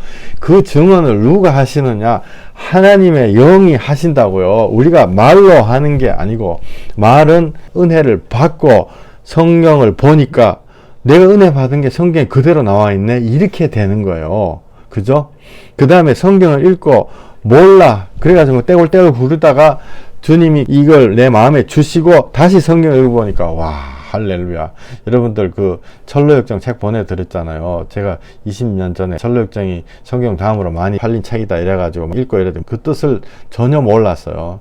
S1: 그 증언을 누가 하시느냐? 하나님의 영이 하신다고요. 우리가 말로 하는 게 아니고, 말은 은혜를 받고 성령을 보니까 내가 은혜 받은 게 성경에 그대로 나와 있네. 이렇게 되는 거예요. 그죠? 그 다음에 성경을 읽고 몰라. 그래가지고 떼굴떼굴 구르다가 주님이 이걸 내 마음에 주시고 다시 성경을 읽어보니까 와 할렐루야. 여러분들 그 철로역정 책 보내드렸잖아요. 제가 20년 전에 철로역정이 성경 다음으로 많이 팔린 책이다 이래가지고 읽고 이랬더니 그 뜻을 전혀 몰랐어요.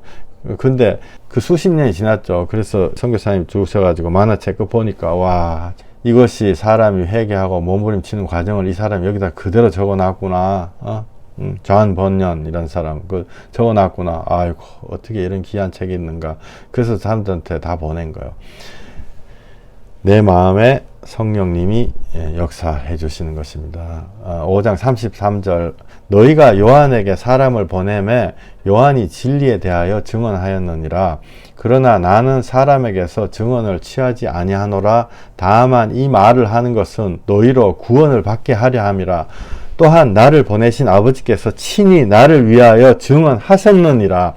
S1: 근데 그 수십 년이 지났죠. 그래서 선교사님 주셔가지고 만화책 그 보니까 와 이것이 사람이 회개하고 몸부림치는 과정을 이 사람이 여기다 그대로 적어놨구나. 존 번연 이런 사람 적어놨구나. 아이고 어떻게 이런 귀한 책이 있는가. 그래서 사람들한테 다 보낸 거예요. 내 마음에 성령님이 역사해 주시는 것입니다. 5장 33절 너희가 요한에게 사람을 보내매 요한이 진리에 대하여 증언하였느니라. 그러나 나는 사람에게서 증언을 취하지 아니하노라. 다만 이 말을 하는 것은 너희로 구원을 받게 하려 함이라. 또한 나를 보내신 아버지께서 친히 나를 위하여 증언하셨느니라.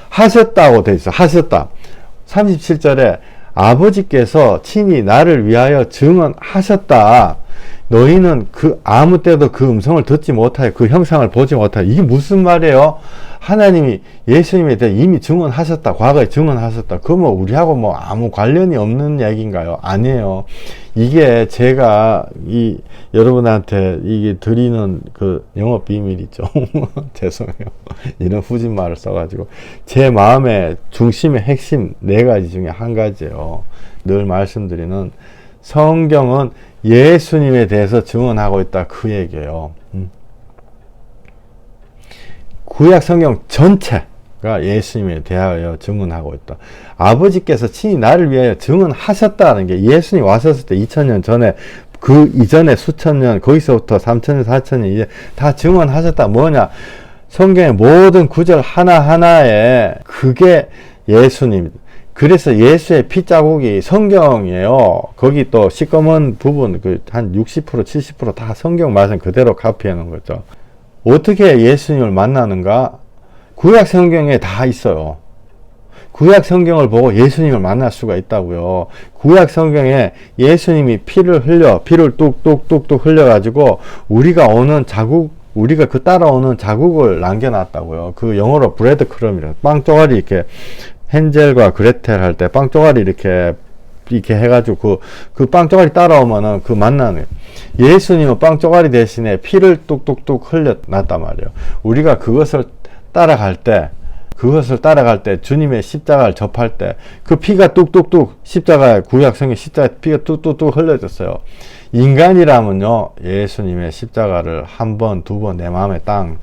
S1: 하셨다고 돼 있어. 하셨다. 37절에 아버지께서 친히 나를 위하여 증언하셨다. 너희는 아무 때도 그 음성을 듣지 못하여 그 형상을 보지 못하여. 이게 무슨 말이에요? 하나님이 예수님에 대해 이미 증언하셨다. 과거에 증언하셨다. 그거 우리하고 아무 관련이 없는 얘기인가요? 아니에요. 이게 제가 여러분한테 이게 드리는 그 영업 비밀이죠. 죄송해요. 이런 후진 말을 써가지고. 제 마음의 중심의 핵심 4가지 중에 한 가지예요. 늘 말씀드리는 성경은 예수님에 대해서 증언하고 있다. 그 얘기예요. 구약 성경 전체가 예수님에 대하여 증언하고 있다. 아버지께서 친히 나를 위하여 증언하셨다는 게 예수님 왔었을 때 2000년 전에 그 이전에 수천 년 거기서부터 3000년 4000년 이제 다 증언하셨다. 뭐냐? 성경의 모든 구절 하나하나에 그게 예수님. 그래서 예수의 피자국이 성경이에요. 거기 또 시꺼먼 부분 한 60% 70% 다 성경 말씀 그대로 카피해 놓은 거죠. 어떻게 예수님을 만나는가? 구약 성경에 다 있어요. 구약 성경을 보고 예수님을 만날 수가 있다고요. 구약 성경에 예수님이 피를 뚝뚝뚝뚝 흘려가지고 우리가 따라오는 자국을 남겨놨다고요. 그 영어로 브레드 크럼이라 빵 쪼가리 이렇게 헨젤과 그레텔 할 때 빵 쪼가리 이렇게 해가지고 그 빵 쪼가리 따라오면은 그 만나는 예수님은 빵 쪼가리 대신에 피를 뚝뚝뚝 흘려놨단 말이에요. 우리가 그것을 따라갈 때 주님의 십자가를 접할 때 그 피가 뚝뚝뚝 구약 성경 십자가 피가 뚝뚝뚝 흘려졌어요. 인간이라면요 예수님의 십자가를 한 번, 두 번 내 마음에 땅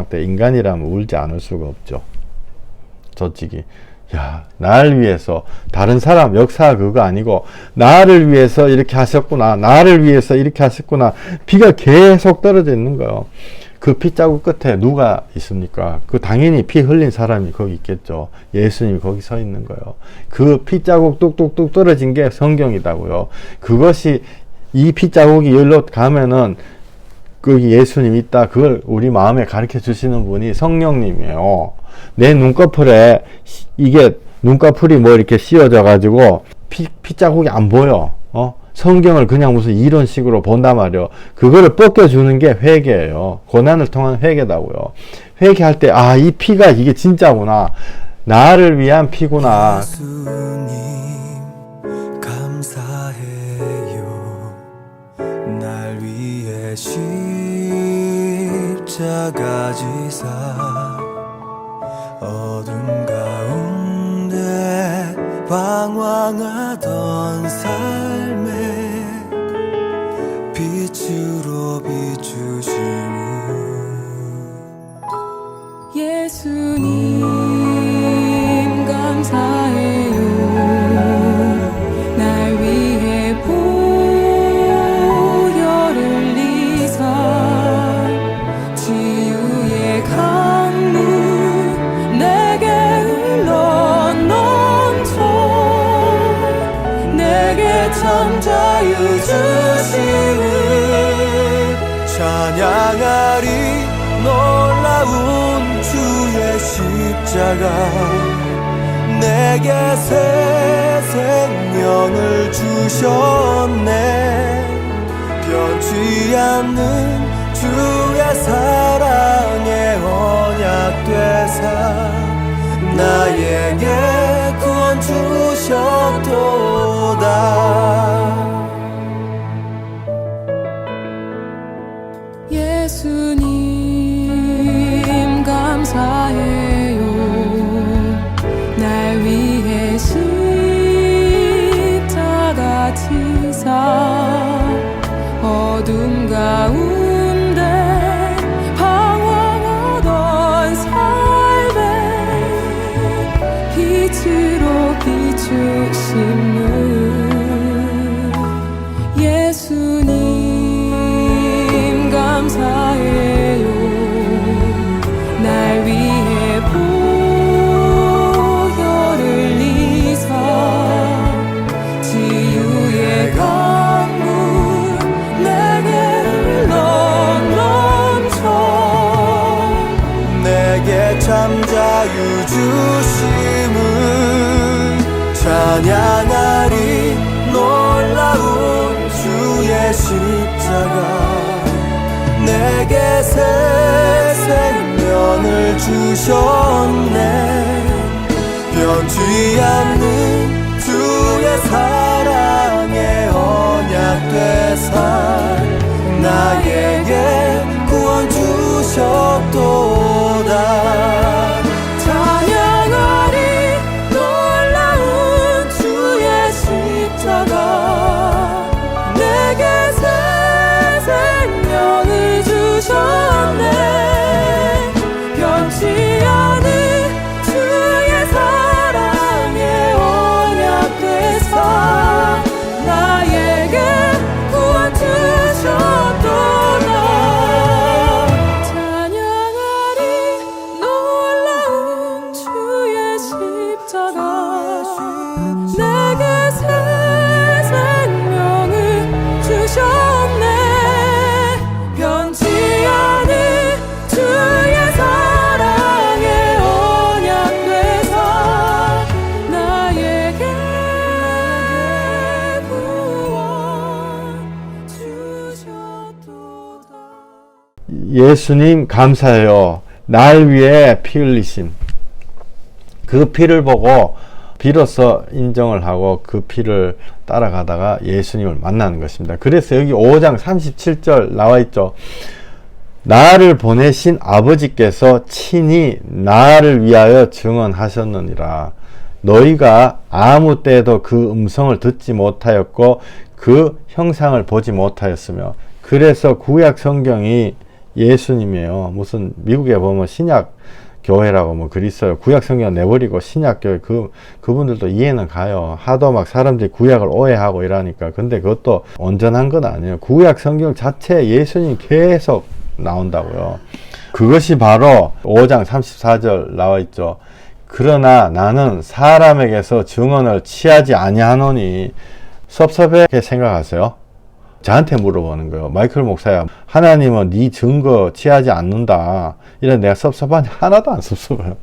S1: 때 인간이라면 울지 않을 수가 없죠. 솔직히 나를 위해서 다른 사람 역사 그거 아니고 나를 위해서 이렇게 하셨구나. 피가 계속 떨어져 있는 거예요. 그 핏자국 끝에 누가 있습니까? 당연히 피 흘린 사람이 거기 있겠죠. 예수님이 거기 서 있는 거예요. 그 핏자국 뚝뚝뚝 떨어진 게 성경이다고요. 그것이 이 핏자국이 여기로 가면은 거기 예수님이 있다. 그걸 우리 마음에 가르쳐 주시는 분이 성령님이에요. 내 눈꺼풀에 이게 눈꺼풀이 이렇게 씌워져 가지고 핏자국이 안 보여. 성경을 그냥 무슨 이런 식으로 본단 말이에요. 그거를 벗겨주는 게 회개예요. 고난을 통한 회개다고요. 회개할 때 이 피가 이게 진짜구나. 나를 위한 피구나.
S2: 예수님 감사해요. 날 위해 십자가 지사 어둠 가운데 방황하던 삶에 빛으로 비추시는
S3: 예수님 감사해요. 날 위해 보혈을 흘리사 치유의 강물 내게 흘러 넘쳐 내게 참 자유 주시니
S2: 찬양하리 놀라운 주의 십자가 내게 새 생명을 주셨네. 변치 않는 주의 사랑에 언약 되사 나에게 구원 주셨도다.
S3: 예수님 감사해요. 날 위해 십자가 지사 어둠 가운데 방황하던 삶에 빛으로 비추시는
S2: 주심을 찬양하리. 놀라운 주의 십자가 내게 새 생명을 주셨네. 변치 않는 주의 사랑에 언약 되사 나에게 구원 주셨도다. 찬양하리. 놀라운 주의 십자가 내게 새 생명을 주셨네. 변치 않은 주의 사랑에 언약 되사 나에게 구원 주셨도다. 찬양하리. 놀라운 주의 십자가 내게 새 생명을 주셨네. 변치 않은 주의 사랑에 언약 되사 나에게 구원 주셨도다.
S1: 예수님 감사해요. 날 위해 피 흘리심. 그 피를 보고 비로소 인정을 하고 그 피를 따라가다가 예수님을 만나는 것입니다. 그래서 여기 5장 37절 나와 있죠. 나를 보내신 아버지께서 친히 나를 위하여 증언하셨느니라. 너희가 아무 때도 그 음성을 듣지 못하였고 그 형상을 보지 못하였으며. 그래서 구약 성경이 예수님이에요. 무슨 미국에 보면 신약 교회라고 뭐 글 있어요. 구약 성경 내버리고 신약 교회 그분들도 이해는 가요. 하도 막 사람들이 구약을 오해하고 이러니까. 근데 그것도 온전한 건 아니에요. 구약 성경 자체에 예수님 계속 나온다고요. 그것이 바로 5장 34절 나와 있죠. 그러나 나는 사람에게서 증언을 취하지 아니하노니. 섭섭하게 생각하세요? 저한테 물어보는 거예요. 마이클 목사야, 하나님은 네 증거 취하지 않는다. 이런 내가 섭섭하냐? 하나도 안 섭섭해요.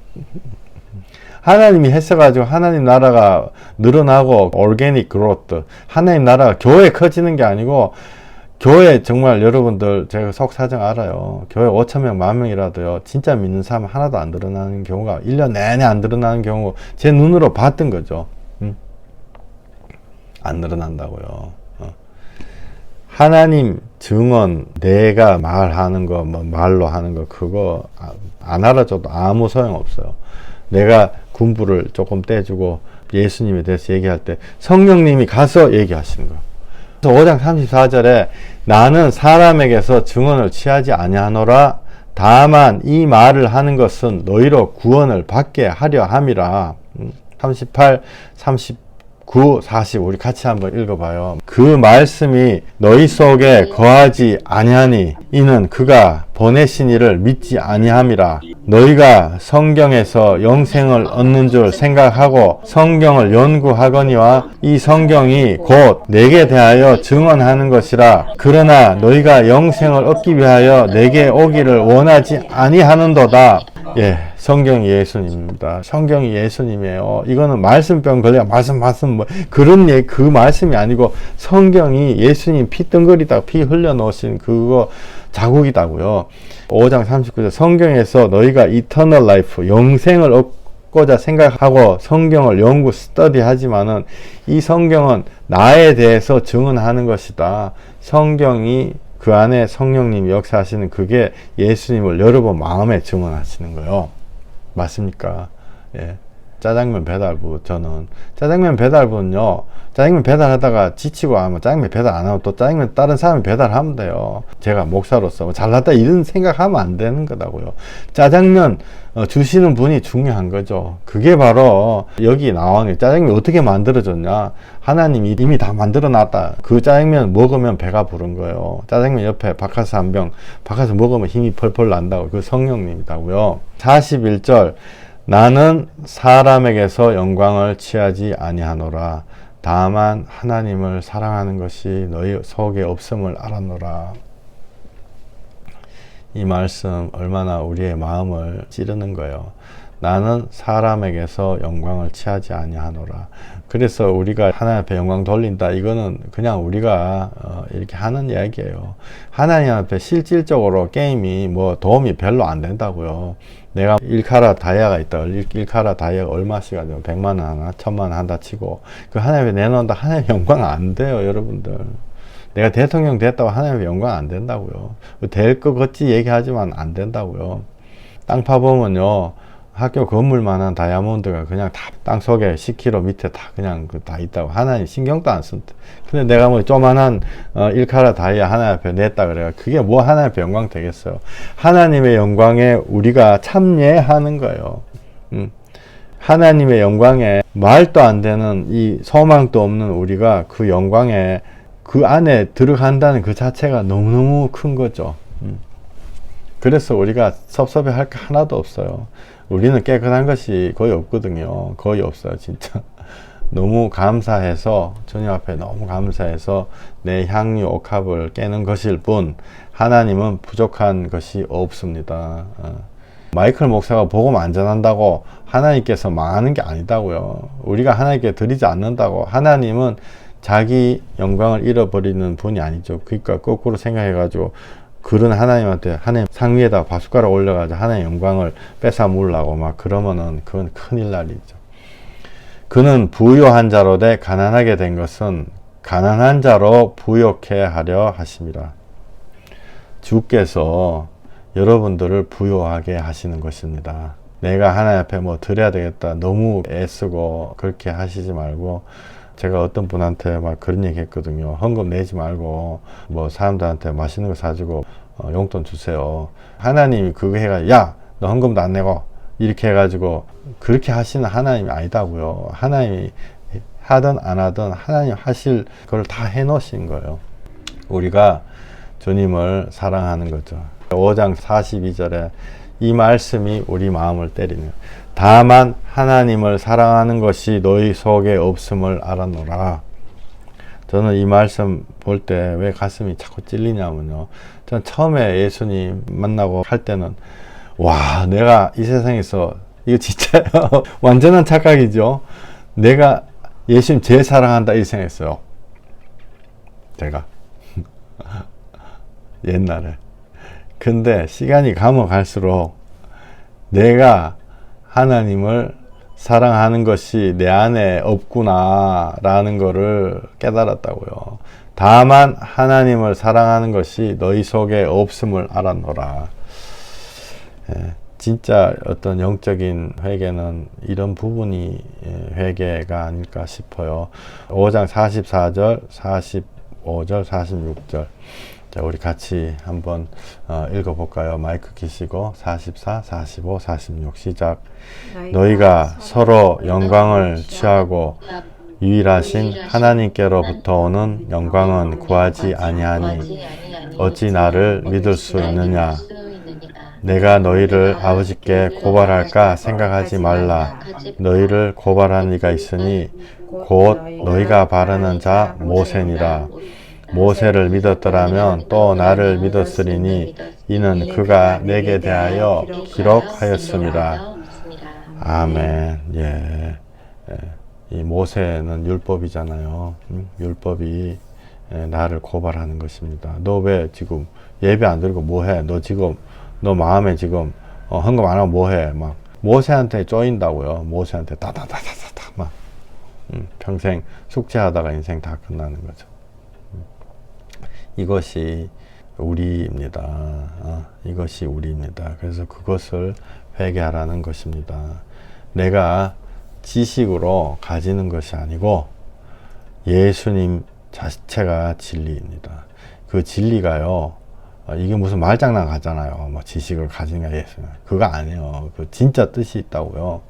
S1: 하나님이 했어가지고 하나님 나라가 늘어나고 오르게닉 그로트, 하나님 나라가 교회 커지는 게 아니고, 교회 정말 여러분들 제가 속사정 알아요. 교회 5,000명, 10,000명이라도요 진짜 믿는 사람 하나도 안 드러나는 경우가 1년 내내 안 드러나는 경우 제 눈으로 봤던 거죠. 안 늘어난다고요. 하나님 증언, 내가 말하는 거, 뭐 말로 하는 거, 그거 안 알아줘도 아무 소용 없어요. 내가 군부를 조금 떼주고 예수님에 대해서 얘기할 때 성령님이 가서 얘기하시는 거예요. 그래서 5장 34절에 나는 사람에게서 증언을 취하지 아니하노라. 다만 이 말을 하는 것은 너희로 구원을 받게 하려 함이라. 38, 39, 40 우리 같이 한번 읽어봐요. 그 말씀이 너희 속에 거하지 아니하니 이는 그가 보내신 이를 믿지 아니함이라. 너희가 성경에서 영생을 얻는 줄 생각하고 성경을 연구하거니와 이 성경이 곧 내게 대하여 증언하는 것이라. 그러나 너희가 영생을 얻기 위하여 내게 오기를 원하지 아니하는도다. 예, 성경이 예수님입니다. 성경이 예수님이에요. 이거는 말씀병 걸려 말씀 뭐 그런 그 말씀이 아니고 성경이 예수님 피덩거리다 피 흘려 놓으신 그거 자국이다고요. 5장 39절 성경에서 너희가 이터널 라이프 영생을 얻고자 생각하고 성경을 연구 스터디 하지만은 이 성경은 나에 대해서 증언하는 것이다. 성경이 그 안에 성령님이 역사하시는 그게 예수님을 여러분 마음에 증언하시는 거예요. 맞습니까? 예. 짜장면 배달부, 저는 짜장면 배달부는요, 짜장면 배달하다가 지치고 하면 짜장면 배달 안 하고 또 짜장면 다른 사람이 배달하면 돼요. 제가 목사로서 잘났다 이런 생각하면 안 되는 거다고요. 짜장면 주시는 분이 중요한 거죠. 그게 바로 여기 나오는 짜장면 어떻게 만들어졌냐. 하나님이 이미 다 만들어 놨다. 그 짜장면 먹으면 배가 부른 거예요. 짜장면 옆에 바카스 한 병, 바카스 먹으면 힘이 펄펄 난다고. 그 성령님이다고요. 41절 나는 사람에게서 영광을 취하지 아니하노라. 다만 하나님을 사랑하는 것이 너희 속에 없음을 알았노라. 이 말씀 얼마나 우리의 마음을 찌르는 거예요. 나는 사람에게서 영광을 취하지 아니하노라. 그래서 우리가 하나님 앞에 영광 돌린다. 이거는 그냥 우리가 이렇게 하는 이야기예요. 하나님 앞에 실질적으로 게임이 뭐 도움이 별로 안 된다고요. 내가 1카라 다이아가 있다. 1카라 다이아가 얼마씩 하죠? 100만 원 하나, 1000만 원 한다 치고 그 하나님 앞에 내놓는다. 하나님 영광 안 돼요, 여러분들. 내가 대통령 됐다고 하나님의 영광 안 된다고요. 될 것 같이 얘기하지만 안 된다고요. 땅 파보면요, 학교 건물만한 다이아몬드가 그냥 다 땅속에 10km 밑에 다 그냥 다 있다고. 하나님 신경도 안 쓴다. 근데 내가 뭐 조만한 1카라 다이아 하나님 앞에 냈다 그래요. 그게 뭐 하나님 앞에 영광 되겠어요. 하나님의 영광에 우리가 참여하는 거예요. 하나님의 영광에 말도 안 되는 이 소망도 없는 우리가 그 영광에 그 안에 들어간다는 그 자체가 너무너무 큰 거죠. 그래서 우리가 섭섭해할 거 하나도 없어요. 우리는 깨끗한 것이 거의 없거든요. 거의 없어요, 진짜. 너무 감사해서, 주님 앞에 너무 감사해서 내 향유 옥합을 깨는 것일 뿐, 하나님은 부족한 것이 없습니다. 마이클 목사가 복음 안 전한다고 하나님께서 망하는 게 아니다고요. 우리가 하나님께 드리지 않는다고. 하나님은 자기 영광을 잃어버리는 분이 아니죠. 그러니까 거꾸로 생각해가지고 그런 하나님한테 하나님 상 위에다 바숟가락 올려가지고 하나님의 영광을 뺏어 물라고 막 그러면은 그건 큰일 날 일이죠. 그는 부유한 자로 돼 가난하게 된 것은 가난한 자로 부욕해 하려 하심이라. 주께서 여러분들을 부유하게 하시는 것입니다. 내가 하나님 앞에 뭐 드려야 되겠다 너무 애쓰고 그렇게 하시지 말고, 제가 어떤 분한테 막 그런 얘기 했거든요. 헌금 내지 말고 뭐 사람들한테 맛있는 거 사주고 용돈 주세요. 하나님이 그거 해가지고 야 너 헌금도 안 내고 이렇게 해가지고 그렇게 하시는 하나님이 아니다고요. 하나님이 하든 안 하든 하나님 하실 걸 다 해놓으신 거예요. 우리가 주님을 사랑하는 거죠. 5장 42절에 이 말씀이 우리 마음을 때리는, 다만 하나님을 사랑하는 것이 너희 속에 없음을 알아노라. 저는 이 말씀 볼 때 왜 가슴이 자꾸 찔리냐면요, 전 처음에 예수님 만나고 할 때는 와, 내가 이 세상에서 이거 진짜요. 완전한 착각이죠. 내가 예수님 제일 사랑한다 이 생각했어요, 제가. 옛날에. 근데 시간이 가면 갈수록 내가 하나님을 사랑하는 것이 내 안에 없구나 라는 거를 깨달았다고요. 다만 하나님을 사랑하는 것이 너희 속에 없음을 알았노라. 진짜 어떤 영적인 회개는 이런 부분이 회개가 아닐까 싶어요. 5장 44절, 45절, 46절. 자, 우리 같이 한번 읽어볼까요? 마이크 키시고 44, 45, 46 시작. 너희가 서로 영광을 취하고 유일하신 하나님께로부터 오는 영광은 구하지 아니하니 어찌 나를 믿을 수 있느냐? 내가 너희를 아버지께 고발할까 생각하지 말라. 너희를 고발한 이가 있으니 곧 너희가 바르는 자 모세니라. 모세를 믿었더라면 또 나를 믿었으리니 이는 그가 내게 대하여 기록하였습니다. 아멘. 예. 이 모세는 율법이잖아요. 율법이 나를 고발하는 것입니다. 너 왜 지금 예배 안 드리고 뭐 해? 너 지금 너 마음에 지금 헌금 안 하고 뭐 해? 막 모세한테 쪼인다고요. 모세한테 다다다다다 막 평생 숙제하다가 인생 다 끝나는 거죠. 이것이 우리입니다. 이것이 우리입니다. 그래서 그것을 회개하라는 것입니다. 내가 지식으로 가지는 것이 아니고 예수님 자체가 진리입니다. 그 진리가요, 이게 무슨 말장난 같잖아요. 뭐 지식을 가지는 게 예수님. 그거 아니에요. 그 진짜 뜻이 있다고요.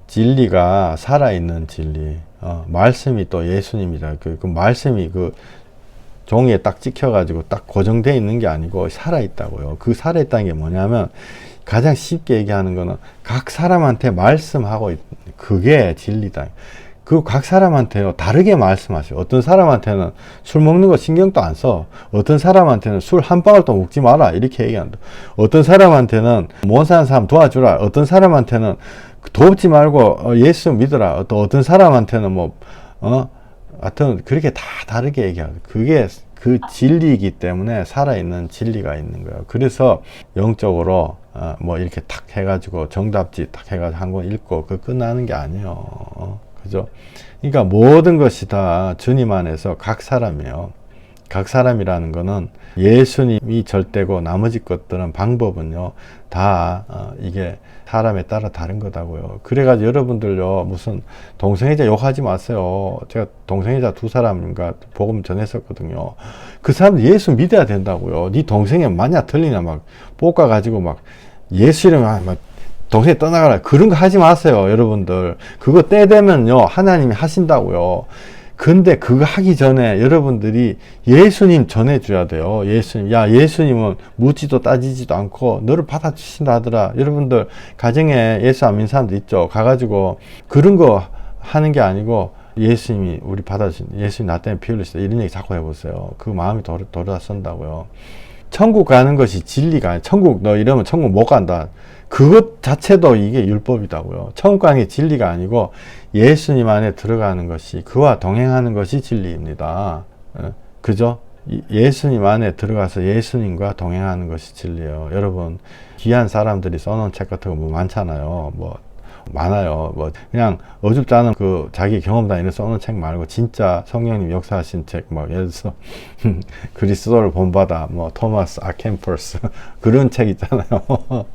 S1: 진리가 살아있는 진리. 말씀이 또 예수님이다. 그 말씀이 그 종이에 딱 찍혀가지고 딱 고정되어 있는 게 아니고 살아있다고요. 그 살아있다는 게 뭐냐면, 가장 쉽게 얘기하는 거는 각 사람한테 말씀하고 그게 진리다. 그 각 사람한테요 다르게 말씀하셔요. 어떤 사람한테는 술 먹는 거 신경도 안 써. 어떤 사람한테는 술 한 방울도 먹지 마라 이렇게 얘기한다. 어떤 사람한테는 못 사는 사람 도와주라. 어떤 사람한테는 돕지 말고 예수 믿어라. 또 어떤 사람한테는 하여튼 그렇게 다 다르게 얘기하고, 그게 그 진리이기 때문에 살아있는 진리가 있는 거예요. 그래서 영적으로 이렇게 탁 해가지고 정답지 탁 해가지고 한 권 읽고 그 끝나는 게 아니에요. 그죠? 그러니까 모든 것이 다 주님 안에서 각 사람이에요. 각 사람이라는 거는 예수님이 절대고 나머지 것들은 방법은요 다 이게 사람에 따라 다른 거다고요. 그래가지고 여러분들요 무슨 동성애자 욕하지 마세요. 제가 동성애자 2사람인가 복음 전했었거든요. 그 사람들 예수 믿어야 된다고요. 네 동생이 만약 틀리냐 막 볶아가지고 막 예수 이름 막 동생이 떠나가라 그런 거 하지 마세요. 여러분들 그거 때 되면요 하나님이 하신다고요. 근데 그거 하기 전에 여러분들이 예수님 전해줘야 돼요. 예수님, 야 예수님은 묻지도 따지지도 않고 너를 받아주신다 하더라. 여러분들 가정에 예수 안 믿는 사람도 있죠. 가가지고 그런 거 하는 게 아니고 예수님이 우리 받아주신, 예수님 나 때문에 피 흘리시다 이런 얘기 자꾸 해보세요. 그 마음이 돌아선다고요. 천국 가는 것이 진리가 아니에요. 천국 너 이러면 천국 못 간다. 그것 자체도 이게 율법이다고요. 천국 가는 게 진리가 아니고 예수님 안에 들어가는 것이, 그와 동행하는 것이 진리입니다. 그죠? 예수님 안에 들어가서 예수님과 동행하는 것이 진리예요. 여러분 귀한 사람들이 써놓은 책 같은 거 뭐 많잖아요. 많아요. 그냥 어줍지 않은 그 자기 경험담 이런 써놓은 책 말고 진짜 성령님 역사하신 책, 예를 들어서 그리스도를 본받아, 토마스 아켄퍼스 그런 책 있잖아요.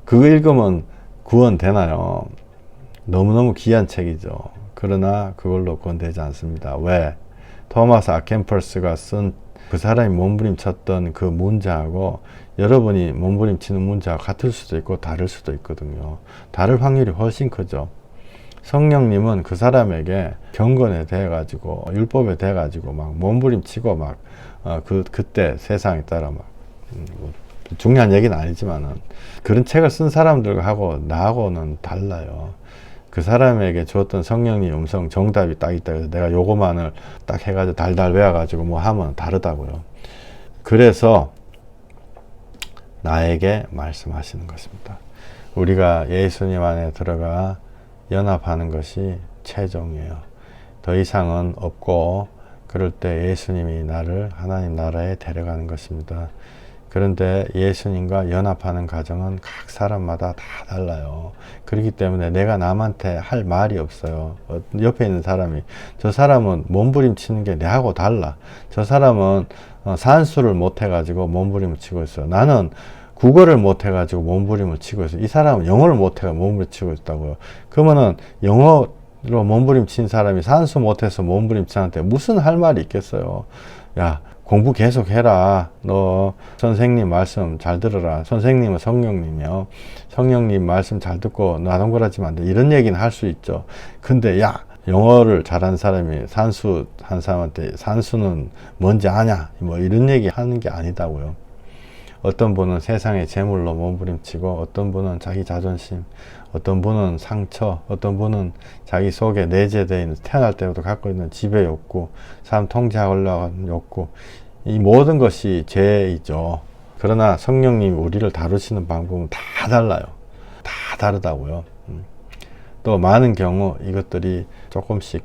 S1: 그거 읽으면 구원되나요? 너무너무 귀한 책이죠. 그러나 그걸로 구원되지 않습니다. 왜? 토마스 아켄퍼스가 쓴 그 사람이 몸부림쳤던 그 문자하고 여러분이 몸부림치는 문자가 같을 수도 있고 다를 수도 있거든요. 다를 확률이 훨씬 크죠. 성령님은 그 사람에게 경건에 대해 가지고 율법에 대해 가지고 막 몸부림치고 그때 세상에 따라 중요한 얘기는 아니지만은 그런 책을 쓴 사람들하고 나하고는 달라요. 그 사람에게 주었던 성령님 음성 정답이 딱 있다. 그래서 내가 요거만을 딱 해가지고 달달 외워가지고 하면 다르다고요. 그래서 나에게 말씀하시는 것입니다. 우리가 예수님 안에 들어가 연합하는 것이 최종이에요. 더 이상은 없고 그럴 때 예수님이 나를 하나님 나라에 데려가는 것입니다. 그런데 예수님과 연합하는 과정은 각 사람마다 다 달라요. 그렇기 때문에 내가 남한테 할 말이 없어요. 옆에 있는 사람이, 저 사람은 몸부림치는 게 내하고 달라. 저 사람은 산수를 못 해가지고 몸부림을 치고 있어요. 나는 국어를 못 해가지고 몸부림을 치고 있어요. 이 사람은 영어를 못 해가지고 몸부림을 치고 있다고요. 그러면은 영어로 몸부림 친 사람이 산수 못해서 몸부림 치는데 무슨 할 말이 있겠어요. 야, 공부 계속 해라. 너 선생님 말씀 잘 들어라. 선생님은 성령님이요. 성령님 말씀 잘 듣고 나동거라지면 안 돼. 이런 얘기는 할 수 있죠. 근데 야, 영어를 잘하는 사람이 산수 한 사람한테 산수는 뭔지 아냐? 이런 얘기 하는 게 아니다고요. 어떤 분은 세상의 재물로 몸부림치고, 어떤 분은 자기 자존심, 어떤 분은 상처, 어떤 분은 자기 속에 내재되어 있는, 태어날 때부터 갖고 있는 지배 욕구, 사람 통제하려고 하는 욕구, 이 모든 것이 죄이죠. 그러나 성령님이 우리를 다루시는 방법은 다 달라요. 다 다르다고요. 또 많은 경우 이것들이 조금씩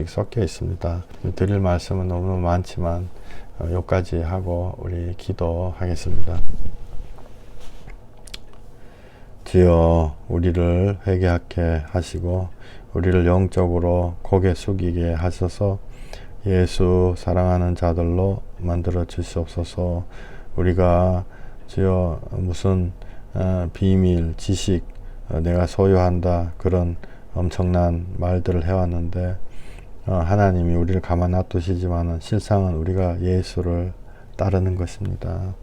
S1: 섞여 있습니다. 드릴 말씀은 너무 많지만 여기까지 하고 우리 기도하겠습니다. 주여, 우리를 회개하게 하시고 우리를 영적으로 고개 숙이게 하셔서 예수 사랑하는 자들로 만들어 주시옵소서. 우리가 주여 무슨 비밀, 지식, 내가 소유한다 그런 엄청난 말들을 해왔는데 하나님이 우리를 가만 놔두시지만은 실상은 우리가 예수를 따르는 것입니다.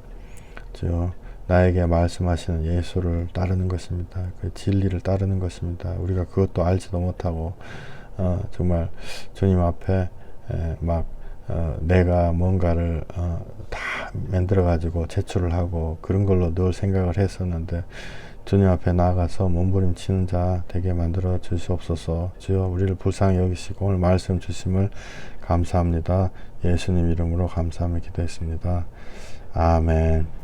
S1: 주여, 나에게 말씀하시는 예수를 따르는 것입니다. 그 진리를 따르는 것입니다. 우리가 그것도 알지도 못하고 정말 주님 앞에 내가 뭔가를 다 만들어 가지고 제출을 하고 그런 걸로 늘 생각을 했었는데 주님 앞에 나아가서 몸부림치는 자 되게 만들어 주시옵소서. 주여 우리를 불쌍히 여기시고 오늘 말씀 주심을 감사합니다. 예수님 이름으로 감사하며 기도했습니다. 아멘.